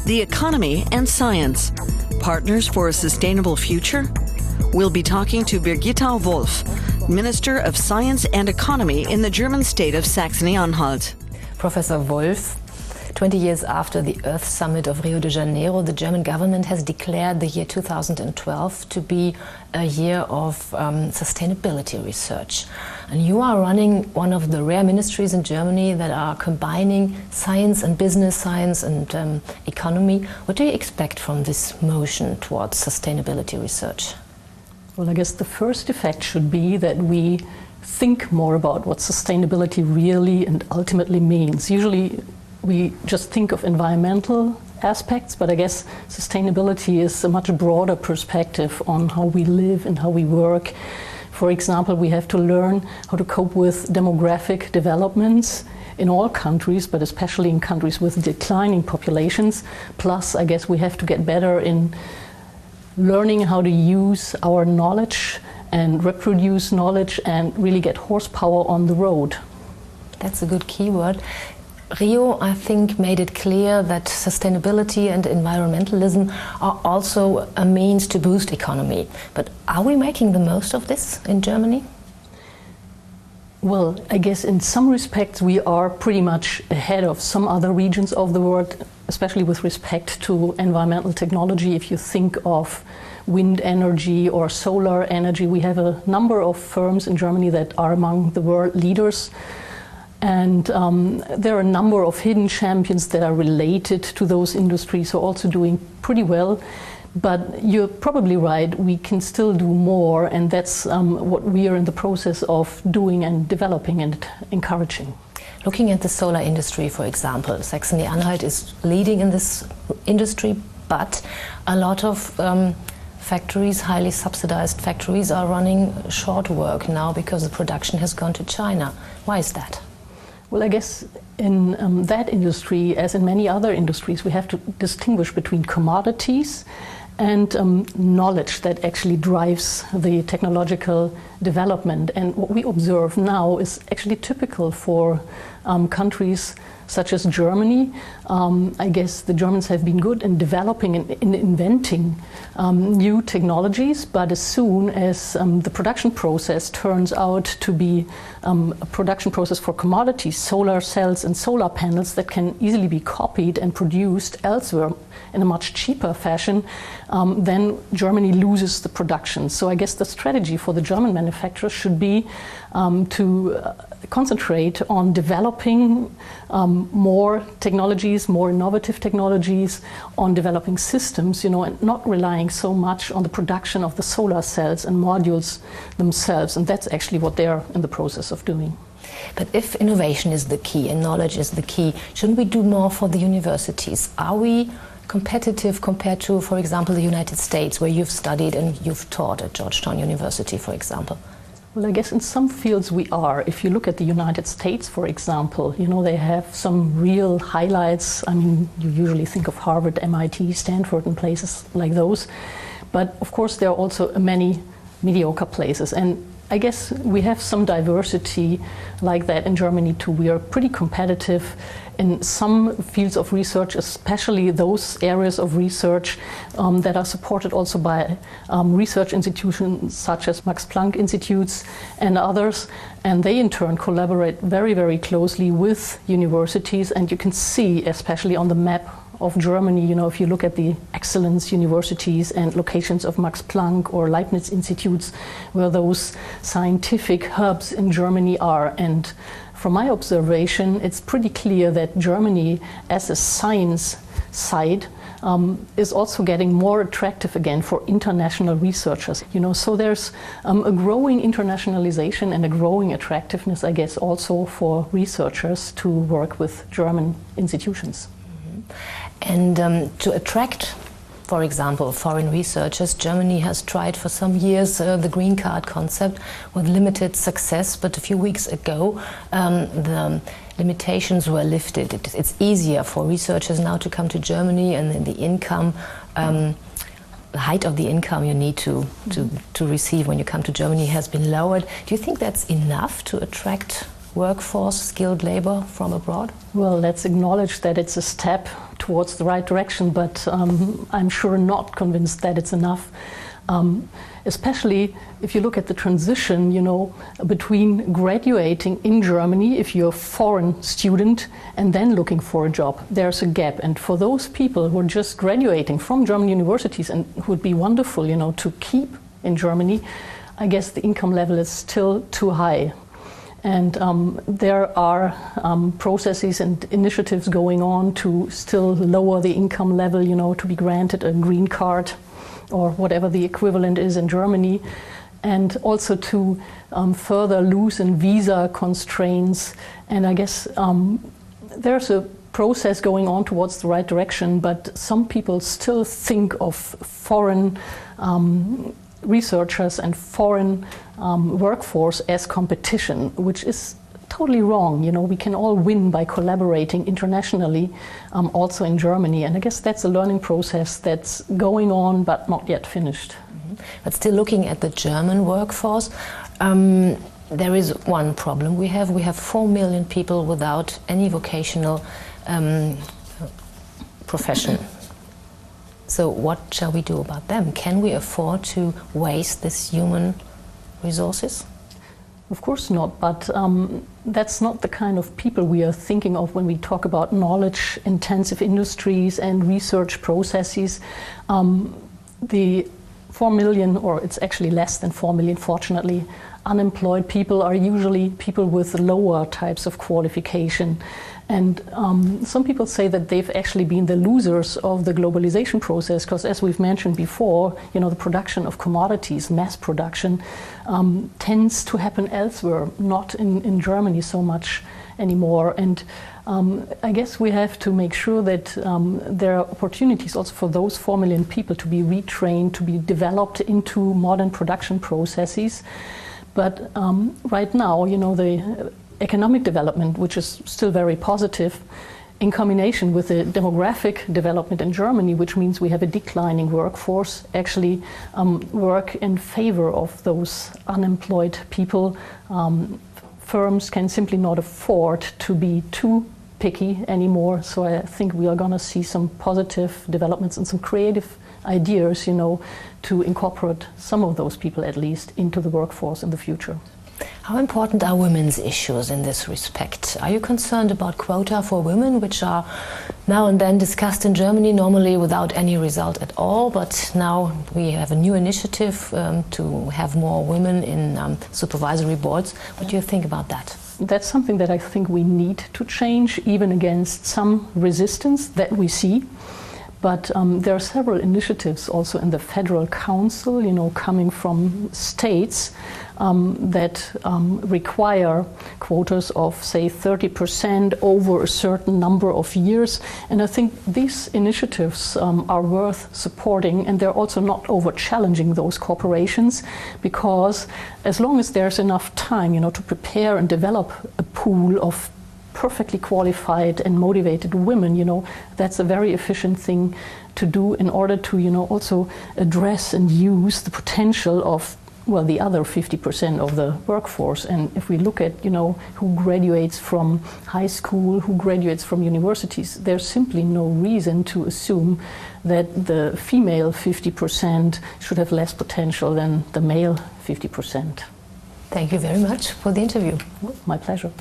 the economy and science. Partners for a sustainable future? We'll be talking to Birgitta Wolff, Minister of Science and Economy in the German state of Saxony-Anhalt. Professor Wolff, 20 years after the Earth Summit of Rio de Janeiro, the German government has declared the year 2012 to be a year of sustainability research. And you are running one of the rare ministries in Germany that are combining science and business, science and economy. What do you expect from this motion towards sustainability research? Well, I guess the first effect should be that we think more about what sustainability really and ultimately means. Usually we just think of environmental aspects, but I guess sustainability is a much broader perspective on how we live and how we work. For example, we have to learn how to cope with demographic developments in all countries, but especially in countries with declining populations. Plus, I guess we have to get better in learning how to use our knowledge and reproduce knowledge and really get horsepower on the road. That's a good keyword. Rio, I think, made it clear that sustainability and environmentalism are also a means to boost economy. But are we making the most of this in Germany? Well, I guess in some respects we are pretty much ahead of some other regions of the world, especially with respect to environmental technology. If you think of wind energy or solar energy, we have a number of firms in Germany that are among the world leaders. And there are a number of hidden champions that are related to those industries who are also doing pretty well. But you're probably right, we can still do more, and that's what we are in the process of doing and developing and encouraging. Looking at the solar industry, for example, Saxony-Anhalt is leading in this industry, but a lot of factories, highly subsidized factories, are running short work now because the production has gone to China. Why is that? Well, I guess in that industry, as in many other industries, we have to distinguish between commodities and knowledge that actually drives the technological development. And what we observe now is actually typical for countries such as Germany. I guess the Germans have been good in developing and in inventing new technologies, but as soon as the production process turns out to be a production process for commodities, solar cells and solar panels that can easily be copied and produced elsewhere in a much cheaper fashion, then Germany loses the production. So I guess the strategy for the German manufacturers should be to concentrate on developing more technologies, more innovative technologies, on developing systems, and not relying so much on the production of the solar cells and modules themselves. And that's actually what they're in the process of doing. But if innovation is the key and knowledge is the key, shouldn't we do more for the universities? Are we competitive compared to, for example, the United States, where you've studied and you've taught at Georgetown University, for example? Well, I guess in some fields we are. If you look at the United States, for example, they have some real highlights. I mean, you usually think of Harvard, MIT, Stanford, and places like those. But of course, there are also many mediocre places. And I guess we have some diversity like that in Germany too. We are pretty competitive in some fields of research, especially those areas of research that are supported also by research institutions such as Max Planck Institutes and others. And they in turn collaborate very, very closely with universities. And you can see, especially on the map of Germany, if you look at the excellence universities and locations of Max Planck or Leibniz institutes, where those scientific hubs in Germany are. And from my observation, it's pretty clear that Germany, as a science site, is also getting more attractive again for international researchers. So there's a growing internationalization and a growing attractiveness, I guess, also for researchers to work with German institutions. And to attract, for example, foreign researchers, Germany has tried for some years the green card concept with limited success, but a few weeks ago the limitations were lifted. It's easier for researchers now to come to Germany, and then the income, the height of the income you need to receive when you come to Germany has been lowered. Do you think that's enough to attract workforce, skilled labor from abroad? Well, let's acknowledge that it's a step towards the right direction, but I'm sure not convinced that it's enough. Especially if you look at the transition, between graduating in Germany, if you're a foreign student, and then looking for a job. There's a gap. And for those people who are just graduating from German universities and who would be wonderful, to keep in Germany, I guess the income level is still too high. And there are processes and initiatives going on to still lower the income level, to be granted a green card or whatever the equivalent is in Germany, and also to further loosen visa constraints. And I guess there's a process going on towards the right direction, but some people still think of foreign researchers and foreign workforce as competition, which is totally wrong. We can all win by collaborating internationally, also in Germany. And I guess that's a learning process that's going on but not yet finished. Mm-hmm. But still looking at the German workforce, there is one problem we have. We have 4 million people without any vocational profession. So what shall we do about them? Can we afford to waste this human resources? Of course not, but that's not the kind of people we are thinking of when we talk about knowledge-intensive industries and research processes. The 4 million, or it's actually less than 4 million, fortunately, unemployed people are usually people with lower types of qualification. And some people say that they've actually been the losers of the globalization process, because as we've mentioned before, the production of commodities, mass production, tends to happen elsewhere, not in Germany so much anymore. And I guess we have to make sure that there are opportunities also for those 4 million people to be retrained, to be developed into modern production processes. But right now, the economic development, which is still very positive, in combination with the demographic development in Germany, which means we have a declining workforce, actually work in favor of those unemployed people. Firms can simply not afford to be too picky anymore, so I think we are going to see some positive developments and some creative ideas, to incorporate some of those people at least into the workforce in the future. How important are women's issues in this respect? Are you concerned about quota for women, which are now and then discussed in Germany, normally without any result at all, but now we have a new initiative to have more women in supervisory boards. What do you think about that? That's something that I think we need to change, even against some resistance that we see. But there are several initiatives also in the Federal Council, coming from states that require quotas of, say, 30% over a certain number of years. And I think these initiatives are worth supporting, and they're also not over-challenging those corporations, because as long as there's enough time, to prepare and develop a pool of perfectly qualified and motivated women, that's a very efficient thing to do in order to, also address and use the potential of, the other 50% of the workforce. And if we look at, who graduates from high school, who graduates from universities, there's simply no reason to assume that the female 50% should have less potential than the male 50%. Thank you very much for the interview. My pleasure.